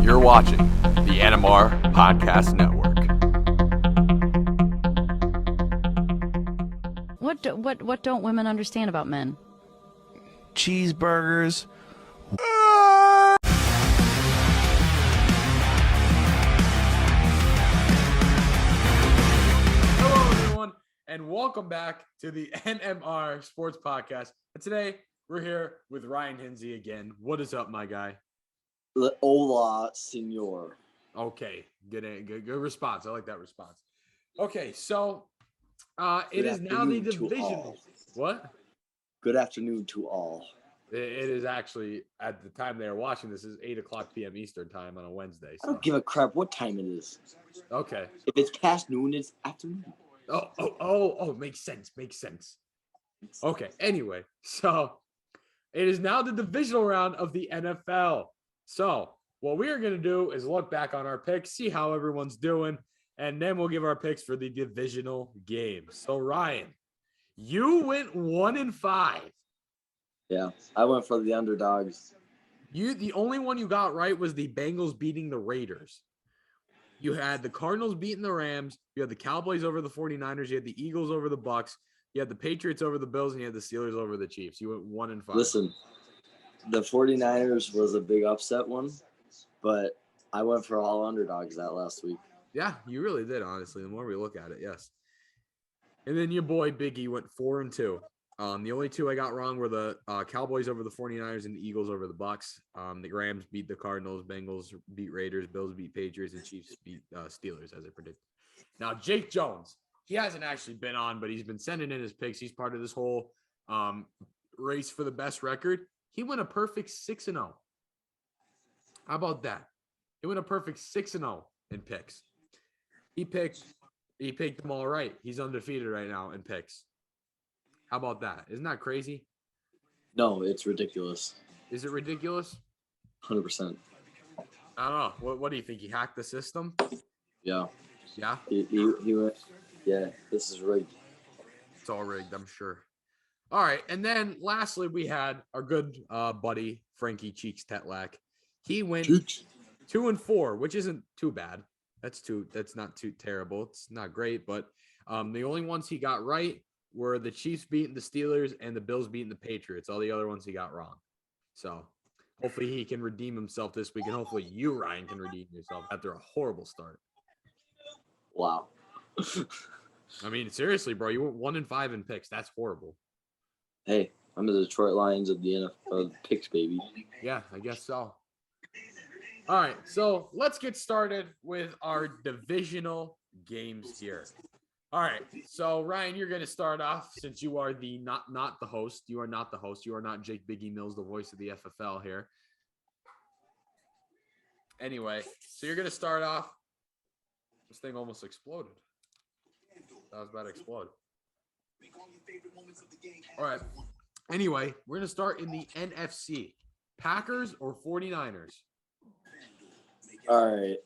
You're watching the NMR Podcast Network. What don't women understand about men? Cheeseburgers. Hello, everyone, and welcome back to the NMR Sports Podcast. And today, we're here with Ryan Hinsey again. What is up, my guy? Hola, senor. Okay, good response. I like that response. Okay, so it is now the divisional. What? Good afternoon to all. It is actually, at the time they are watching this, is 8:00 p.m. Eastern time on a Wednesday. I don't give a crap what time it is. Okay. If it's past noon, it's afternoon. Oh, makes sense. Okay, anyway, so it is now the divisional round of the NFL. So what we are going to do is look back on our picks, see how everyone's doing, and then we'll give our picks for the divisional games. So, Ryan, you went 1-5. Yeah, I went for the underdogs. The only one you got right was the Bengals beating the Raiders. You had the Cardinals beating the Rams. You had the Cowboys over the 49ers. You had the Eagles over the Bucks. You had the Patriots over the Bills, and you had the Steelers over the Chiefs. You went 1-5. Listen, the 49ers was a big upset one, but I went for all underdogs that last week. Yeah, you really did, honestly, the more we look at it, yes. And then your boy Biggie went 4-2. The only two I got wrong were the Cowboys over the 49ers and the Eagles over the Bucks. The Rams beat the Cardinals, Bengals beat Raiders, Bills beat Patriots, and Chiefs beat Steelers, as I predicted. Now, Jake Jones, he hasn't actually been on, but he's been sending in his picks. He's part of this whole race for the best record. He went a perfect 6-0. How about that? He went a perfect 6-0 in picks. He picked them all right. He's undefeated right now in picks. How about that? Isn't that crazy? No, it's ridiculous. Is it ridiculous? 100%. I don't know. What do you think? He hacked the system? Yeah. Yeah? He went, yeah, this is rigged. It's all rigged, I'm sure. All right. And then lastly, we had our good buddy, Frankie Cheeks Tetlak. He went 2-4, which isn't too bad. That's not too terrible. It's not great, but the only ones he got right were the Chiefs beating the Steelers and the Bills beating the Patriots. All the other ones he got wrong. So hopefully he can redeem himself this week, and hopefully you, Ryan, can redeem yourself after a horrible start. Wow. I mean, seriously, bro, you went 1-5 in picks. That's horrible. Hey, I'm the Detroit Lions of the NFL picks, baby. Yeah, I guess so. All right, so let's get started with our divisional games here. All right, so Ryan, you're going to start off since you are the not the host. You are not the host. You are not Jake Biggie Mills, the voice of the FFL here. Anyway, so you're going to start off. This thing almost exploded. That was about to explode. All right. Anyway, we're going to start in the NFC. Packers or 49ers? All right.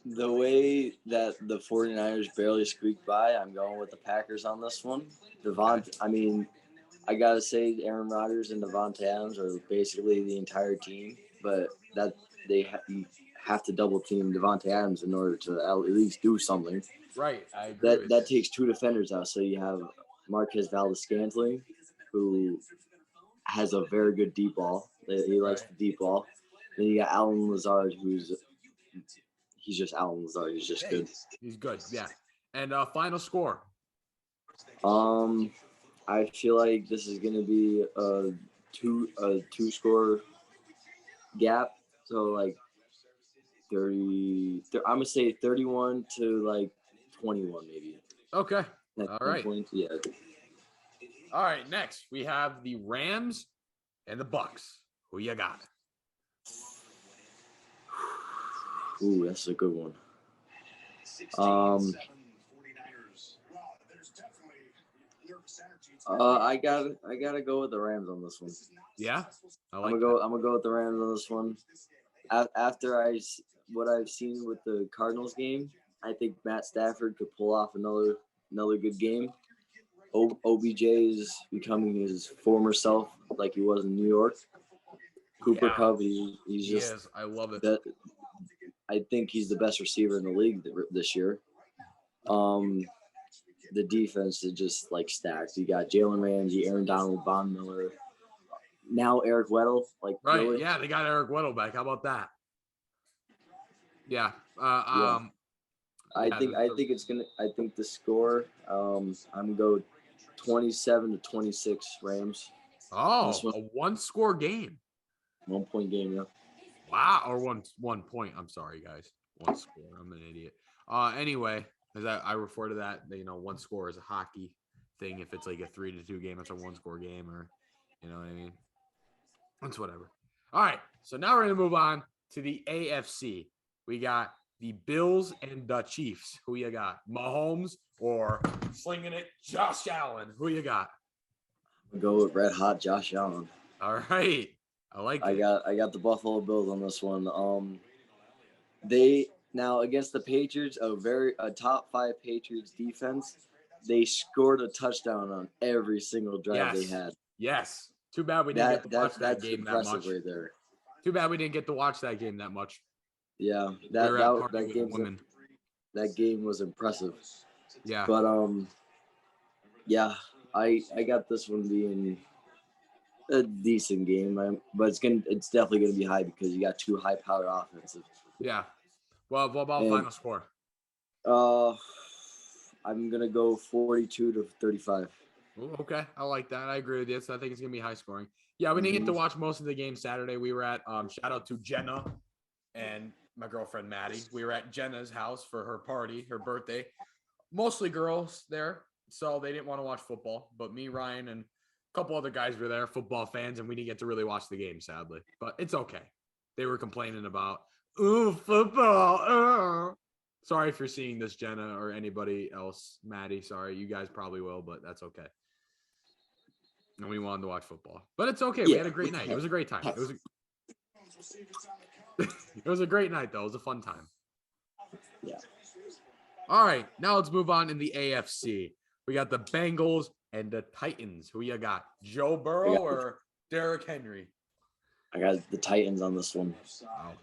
The way that the 49ers barely squeaked by, I'm going with the Packers on this one. I got to say Aaron Rodgers and Devontae Adams are basically the entire team, but that you have to double team Devontae Adams in order to at least do something. Right. I agree That takes two defenders out. So you have Marquez Valdes-Scantling, who has a very good deep ball. He likes the deep ball. Then you got Allen Lazard, he's just Allen Lazard. He's just good. He's good, yeah. And final score? I feel like this is gonna be a two score gap. So like 30. I'm gonna say 31 to like 21 maybe. Okay. All right. Yeah. All right. Next, we have the Rams and the Bucks. Who you got? Ooh, that's a good one. I gotta go with the Rams on this one. Yeah, I'm gonna go with the Rams on this one. After what I've seen with the Cardinals game, I think Matt Stafford could pull off another good game. OBJ is becoming his former self, like he was in New York. Cooper Kupp, he's just. Yes, I love it. I think he's the best receiver in the league this year. The defense is just like stacked. You got Jalen Ramsey, Aaron Donald, Von Miller, now Eric Weddle. Like Right. really? Yeah, they got Eric Weddle back. How about that? Yeah. Yeah. I think the score. I'm gonna go 27-26 Rams. Oh, a 1-score game. 1 point game. Yeah. Wow. Or one point. I'm sorry, guys. 1 score. I'm an idiot. Anyway, as I refer to that, 1 score is a hockey thing. If it's like a 3-2 game, it's a 1-score game, or you know what I mean. It's whatever. All right. So now we're gonna move on to the AFC. We got the Bills and the Chiefs. Who you got? Mahomes or slinging it, Josh Allen? Who you got? I'm gonna go with red hot Josh Allen. All right. I like it. I got the Buffalo Bills on this one. They now against the Patriots, a top 5 Patriots defense. They scored a touchdown on every single drive they had. Yes. Too bad we didn't get to watch that game that much. Right there. Too bad we didn't get to watch that game that much. Yeah, that game was impressive. Yeah. But yeah, I got this one being a decent game, but it's definitely gonna be high because you got 2 high-powered offenses. Yeah. Well, what about final score? I'm gonna go 42-35. Ooh, okay, I like that. I agree with you. So I think it's gonna be high scoring. Yeah, we didn't get to watch most of the game Saturday. We were at shout out to Jenna and my girlfriend Maddie. We were at Jenna's house for her party, her birthday. Mostly girls there, so they didn't want to watch football. But me, Ryan, and a couple other guys were there, football fans, and we didn't get to really watch the game, sadly. But it's okay. They were complaining about, ooh, football. Sorry if you're seeing this, Jenna, or anybody else. Maddie, sorry. You guys probably will, but that's okay. And we wanted to watch football. But it's okay. Yeah. We had a great night. It was a great time. It was a great night, though. It was a fun time. Yeah. All right. Now let's move on in the AFC. We got the Bengals and the Titans. Who you got? Joe Burrow or Derrick Henry? I got the Titans on this one. Wow.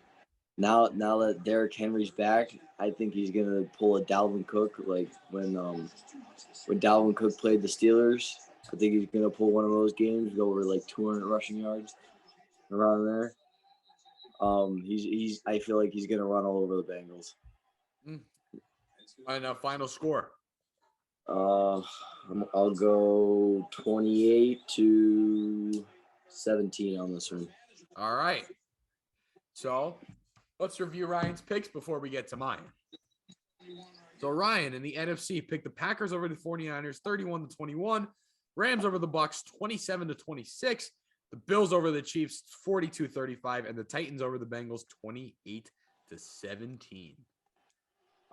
Now that Derrick Henry's back, I think he's gonna pull a Dalvin Cook like when Dalvin Cook played the Steelers. I think he's gonna pull one of those games, go over like 200 rushing yards around there. I feel like he's gonna run all over the Bengals. And final score. I'll go 28-17 on this one. All right. So let's review Ryan's picks before we get to mine. So Ryan in the NFC picked the Packers over the 49ers 31-21, Rams over the Bucks 27-26, the Bills over the Chiefs 42-35, and the Titans over the Bengals 28-17.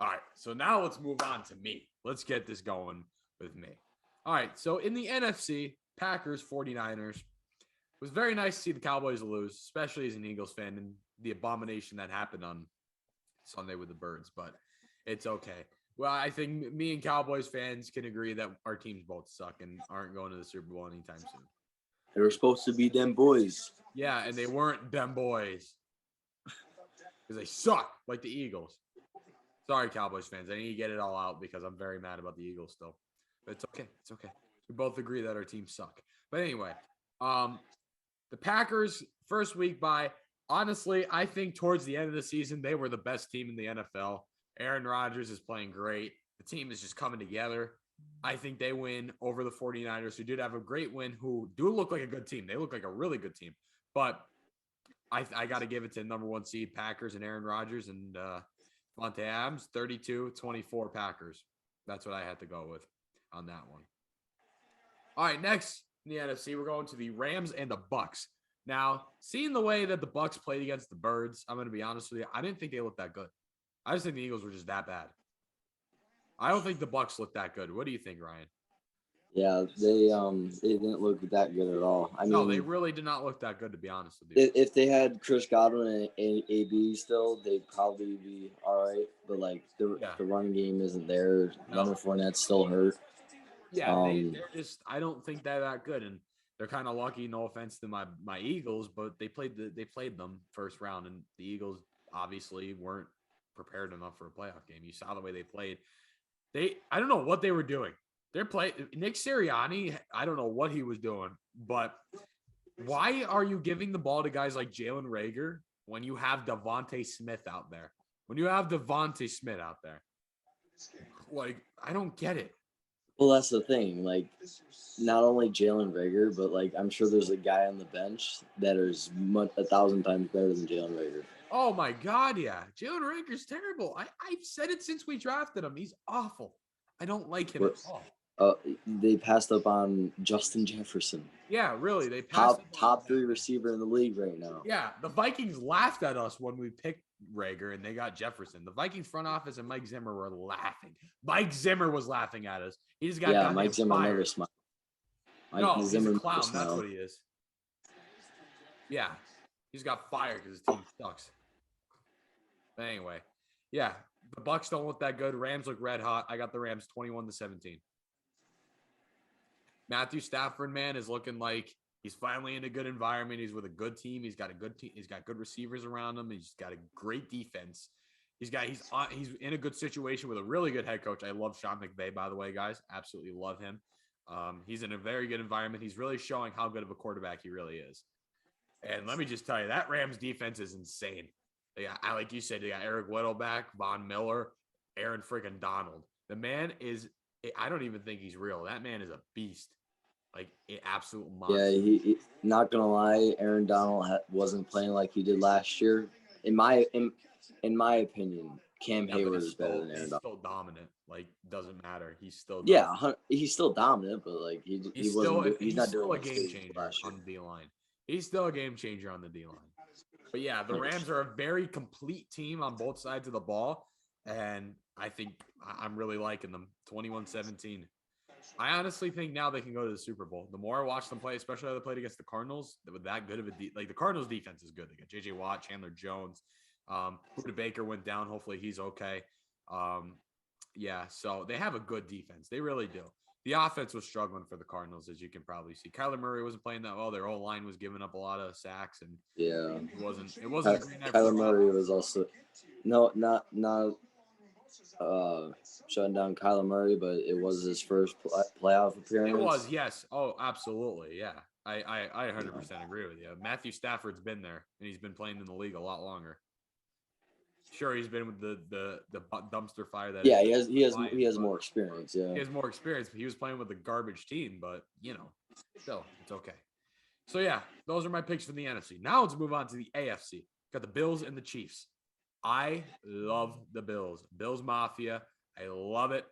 All right, so now let's move on to me. Let's get this going with me. All right, so in the NFC, Packers, 49ers. It was very nice to see the Cowboys lose, especially as an Eagles fan, and the abomination that happened on Sunday with the Birds, but it's okay. Well, I think me and Cowboys fans can agree that our teams both suck and aren't going to the Super Bowl anytime soon. They were supposed to be them boys. Yeah, and they weren't them boys because they suck like the Eagles. Sorry, Cowboys fans. I need to get it all out because I'm very mad about the Eagles still. But it's okay. It's okay. We both agree that our teams suck. But anyway, the Packers, first week bye. Honestly, I think towards the end of the season, they were the best team in the NFL. Aaron Rodgers is playing great. The team is just coming together. I think they win over the 49ers, who did have a great win, who do look like a good team. They look like a really good team. But I got to give it to number 1 seed Packers and Aaron Rodgers and Devontae Adams, 32-24 Packers. That's what I had to go with on that one. All right, next in the NFC, we're going to the Rams and the Bucks. Now, seeing the way that the Bucks played against the Birds, I'm going to be honest with you, I didn't think they looked that good. I just think the Eagles were just that bad. I don't think the Bucks looked that good. What do you think, Ryan? Yeah, they didn't look that good at all. No, they really did not look that good, to be honest with you. If they had Chris Godwin and AB still, they'd probably be all right. But like the running game isn't there. Leonard Fournette's still hurt. Yeah, they're just. I don't think they're that good, and they're kind of lucky. No offense to my Eagles, but they played them first round, and the Eagles obviously weren't prepared enough for a playoff game. You saw the way they played. I don't know what they were doing. Nick Sirianni, I don't know what he was doing, but why are you giving the ball to guys like Jalen Reagor when you have Devontae Smith out there? Like, I don't get it. Well, that's the thing. Like, not only Jalen Reagor, but like I'm sure there's a guy on the bench that is 1,000 times better than Jalen Reagor. Oh my God, yeah. Jalen Reagor's terrible. I've said it since we drafted him. He's awful. I don't like him at all. They passed up on Justin Jefferson. Yeah, really. They passed top 3 receiver in the league right now. Yeah, the Vikings laughed at us when we picked Reagor and they got Jefferson. The Vikings front office and Mike Zimmer were laughing. Mike Zimmer was laughing at us. He just got Mike Zimmer fired. never smiled. He's a clown. That's what he is. Yeah, he's got fired because his team sucks. But anyway, yeah, the Bucs don't look that good. Rams look red hot. I got the Rams 21-17. Matthew Stafford, man, is looking like he's finally in a good environment. He's with a good team. He's got a good team. He's got good receivers around him. He's got a great defense. He's in a good situation with a really good head coach. I love Sean McVay, by the way, guys. Absolutely love him. He's in a very good environment. He's really showing how good of a quarterback he really is. And let me just tell you, that Rams defense is insane. Like you said, they got Eric Weddle back, Von Miller, Aaron freaking Donald. The man is, I don't even think he's real. That man is a beast. Like an absolute monster. Yeah, he not gonna lie, Aaron Donald wasn't playing like he did last year. In my opinion, Cam Hayward is better than Aaron Donald. He's still dominant. Like, doesn't matter. He's still dominant. Yeah, he's still dominant, but like he's not doing a game changer on the D line. He's still a game changer on the D line. But yeah, the Rams are a very complete team on both sides of the ball, and I think I'm really liking them. 21-17. I honestly think now they can go to the Super Bowl. The more I watch them play, especially how they played against the Cardinals, with that good of a like the Cardinals defense is good. They got J.J. Watt, Chandler Jones, Buda Baker went down. Hopefully he's okay. Yeah, so they have a good defense. They really do. The offense was struggling for the Cardinals, as you can probably see. Kyler Murray wasn't playing that well. Their whole line was giving up a lot of sacks, and it wasn't. Kyler Murray was also not shutting down Kyler Murray, but it was his first playoff appearance. It was, yes. Oh, absolutely, yeah. I 100% agree with you. Matthew Stafford's been there, and he's been playing in the league a lot longer. Sure, he's been with the dumpster fire that. Yeah, he has more experience. Yeah, he has more experience, but he was playing with a garbage team. But still, it's okay. So yeah, those are my picks for the NFC. Now let's move on to the AFC. Got the Bills and the Chiefs. I love the Bills. Bills Mafia. I love it.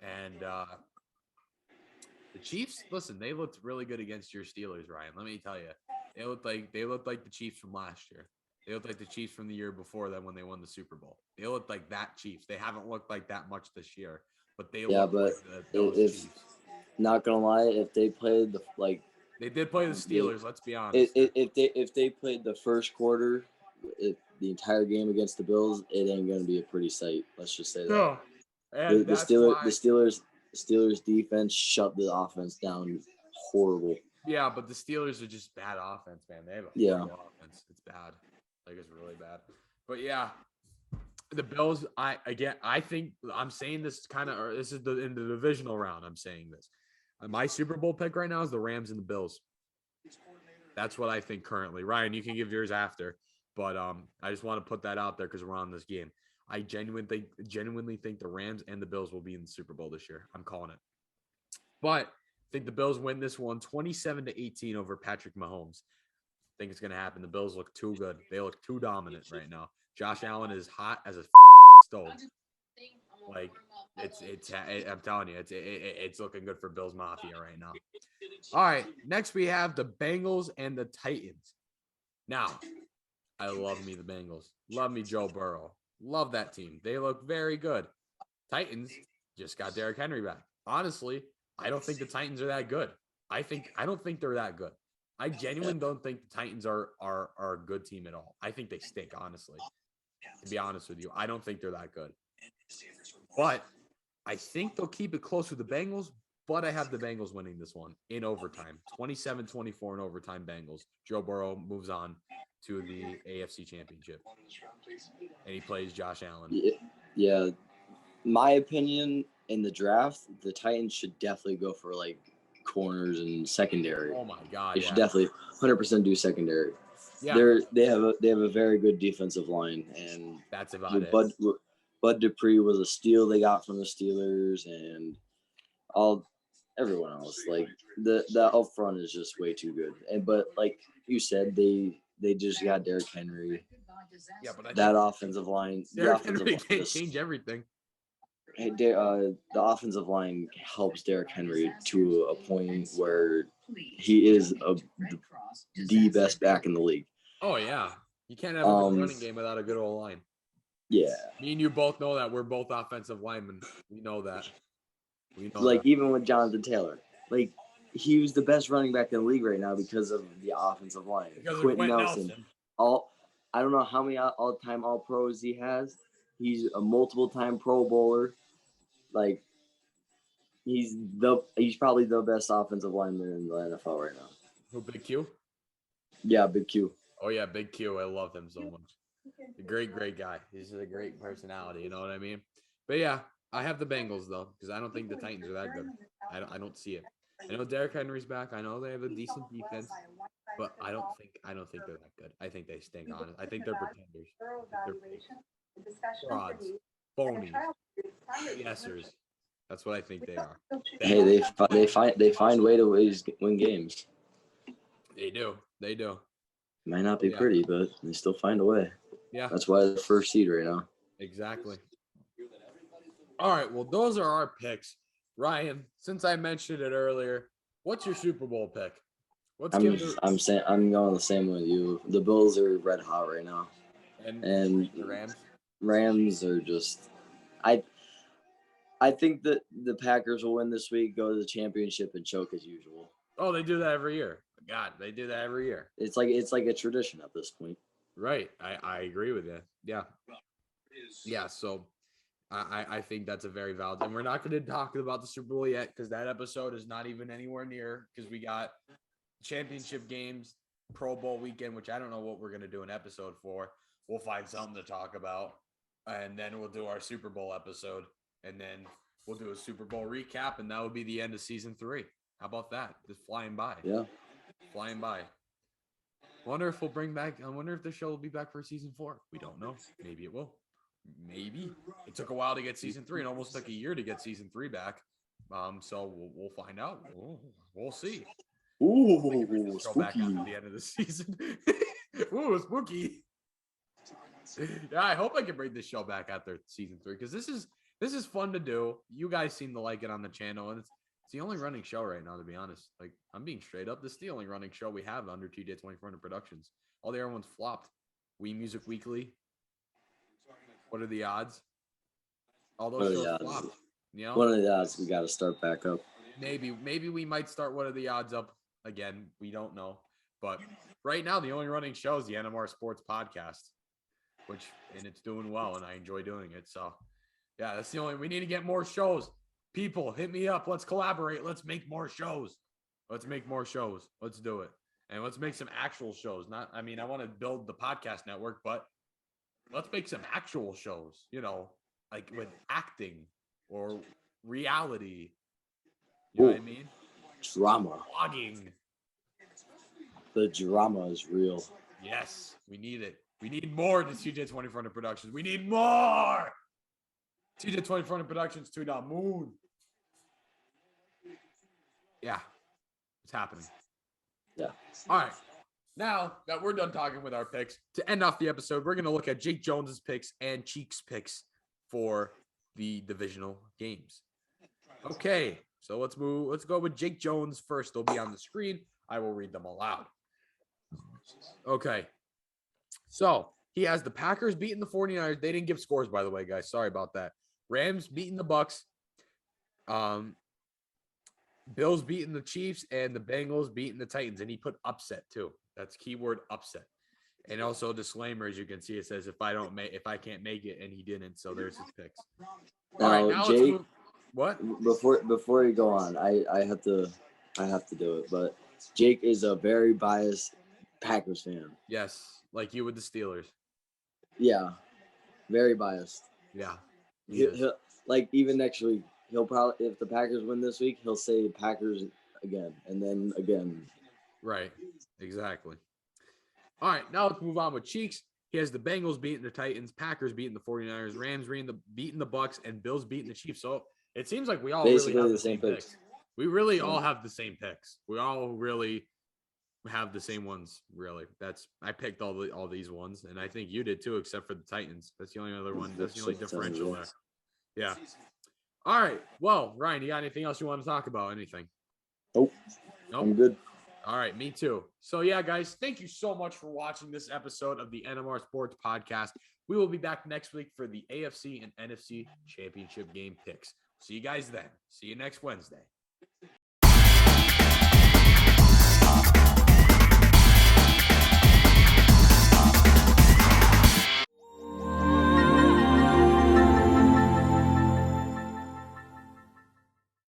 And the Chiefs, listen, they looked really good against your Steelers, Ryan. Let me tell you. They looked like the Chiefs from last year. They looked like the Chiefs from the year before that when they won the Super Bowl. They looked like that Chiefs. They haven't looked like that much this year, but they look like those Chiefs. Not gonna lie, if they played they did play the Steelers. Let's be honest. If they played the first quarter, the entire game against the Bills, it ain't gonna be a pretty sight. Let's just say that. No. And the Steelers defense shut the offense down horrible. Yeah, but the Steelers are just bad offense, man. They have a horrible offense. It's bad. Like, it's really bad. But yeah, the Bills, I think I'm saying this this is in the divisional round. I'm saying this. My Super Bowl pick right now is the Rams and the Bills. That's what I think currently. Ryan, you can give yours after, but I just want to put that out there because we're on this game. I genuinely think the Rams and the Bills will be in the Super Bowl this year. I'm calling it. But I think the Bills win this one 27-18 over Patrick Mahomes. I think it's going to happen. The Bills look too good. They look too dominant right now. Josh Allen is hot as a stove. Like, I'm telling you, it's looking good for Bills Mafia right now. All right, next we have the Bengals and the Titans. Now, I love me the Bengals. Love me Joe Burrow. Love that team. They look very good. Titans just got Derrick Henry back. Honestly, I don't think the Titans are that good. I don't think they're that good. I genuinely don't think the Titans are a good team at all. I think they stink, honestly. To be honest with you, I don't think they're that good. But I think they'll keep it close with the Bengals, but I have the Bengals winning this one in overtime. 27-24 in overtime Bengals. Joe Burrow moves on. to the AFC Championship, and he plays Josh Allen. Yeah. My opinion in the draft, the Titans should definitely go for like corners and secondary. Oh my God! They should definitely 100% do secondary. Yeah, They have a very good defensive line, and that's about it. Bud Dupree was a steal they got from the Steelers, and everyone else. Like the up front is just way too good. But like you said, they just got Derrick Henry. Yeah, but that offensive line. Derrick Henry can't change everything. The offensive line helps Derrick Henry to a point where he is the best back in the league. Oh yeah, you can't have a good running game without a good old line. Yeah, me and you both know that. We're both offensive linemen. We know that. Even with Jonathan Taylor, like he was the best running back in the league right now because of the offensive line. Quentin Nelson. I don't know how many all-time All-Pros he has. He's a multiple-time Pro Bowler. Like he's probably the best offensive lineman in the NFL right now. Who, Big Q? Yeah, Big Q. Oh yeah, Big Q. I love him so much. A great guy. He's a great personality. You know what I mean? But yeah, I have the Bengals though because I don't think the Titans are that good. I don't see it. I know Derrick Henry's back. I know they have a decent defense, but I don't think they're that good. I think they stink on it. I think they're pretenders. They're frauds, phonies, yesers. That's what I think they are. Hey, they find way to win games. They do. Might not be pretty, but they still find a way. Yeah. That's why they're the first seed right now. Exactly. All right. Well, those are our picks. Ryan, since I mentioned it earlier, what's your Super Bowl pick? I'm going the same with you. The Bills are red hot right now. And the Rams? Rams are just I think that the Packers will win this week, go to the championship, and choke as usual. Oh, they do that every year. God, they do that every year. It's like a tradition at this point. Right. I agree with you. Yeah. Yeah. So I think that's a very valid. And we're not going to talk about the Super Bowl yet because that episode is not even anywhere near because we got championship games, Pro Bowl weekend, which I don't know what we're going to do an episode for. We'll find something to talk about. And then we'll do our Super Bowl episode. And then we'll do a Super Bowl recap. And that would be the end of season 3. How about that? Just flying by. Yeah. Flying by. Wonder if we'll bring back. I wonder if the show will be back for season 4. We don't know. Maybe it will. Maybe it took a while to get season 3, and almost took a year to get season 3 back. So we'll find out. We'll see. Ooh, go back after the end of the season. Ooh, spooky. Yeah, I hope I can bring this show back after season 3 because this is fun to do. You guys seem to like it on the channel, and it's the only running show right now, to be honest. Like, I'm being straight up. This is the only running show we have under Teejay2400 Productions. All the other ones flopped. We Music Weekly. What are the odds? All those shows flopped. You know? One of the odds we got to start back up. Maybe we might start one of the odds up again. We don't know. But right now, the only running show is the NMR Sports Podcast, and it's doing well, and I enjoy doing it. So, yeah, that's the only. We need to get more shows. People, hit me up. Let's collaborate. Let's make more shows. Let's do it. And let's make some actual shows. I want to build the podcast network, but let's make some actual shows, like with acting or reality. You know what I mean? Drama. Vlogging. The drama is real. Yes, we need it. We need more to Teejay2400 Productions. We need more. Teejay2400 Productions to the moon. Yeah, it's happening. Yeah. All right. Now that we're done talking with our picks, to end off the episode, we're going to look at Jake Jones's picks and Cheek's picks for the divisional games. Okay, so let's go with Jake Jones first. They'll be on the screen. I will read them aloud. Okay. So he has the Packers beating the 49ers. They didn't give scores, by the way, guys. Sorry about that. Rams beating the Bucks. Bills beating the Chiefs, and the Bengals beating the Titans. And he put upset too. That's keyword upset. And also disclaimer, as you can see, it says if I can't make it, and he didn't. So there's his picks. Now, all right, now Jake, let's move. What? Before you go on, I have to do it. But Jake is a very biased Packers fan. Yes, like you with the Steelers. Yeah, very biased. Yeah. He'll, like even next week, he'll probably if the Packers win this week, he'll say Packers again and then again. Right. Exactly. All right, now let's move on with Cheeks. He has the Bengals beating the Titans, Packers beating the 49ers, Rams beating the Bucks, and Bills beating the Chiefs. So it seems like we all Basically really have the the same picks. We really all have the same picks. We all really have the same ones. Really, I picked all these ones, and I think you did too, except for the Titans. That's the only other one. That's the only differential there. Yeah. All right. Well, Ryan, you got anything else you want to talk about? Anything? Nope. I'm good. All right, me too. So yeah, guys, thank you so much for watching this episode of the NMR Sports Podcast. We will be back next week for the AFC and NFC Championship game picks. See you guys then. See you next Wednesday.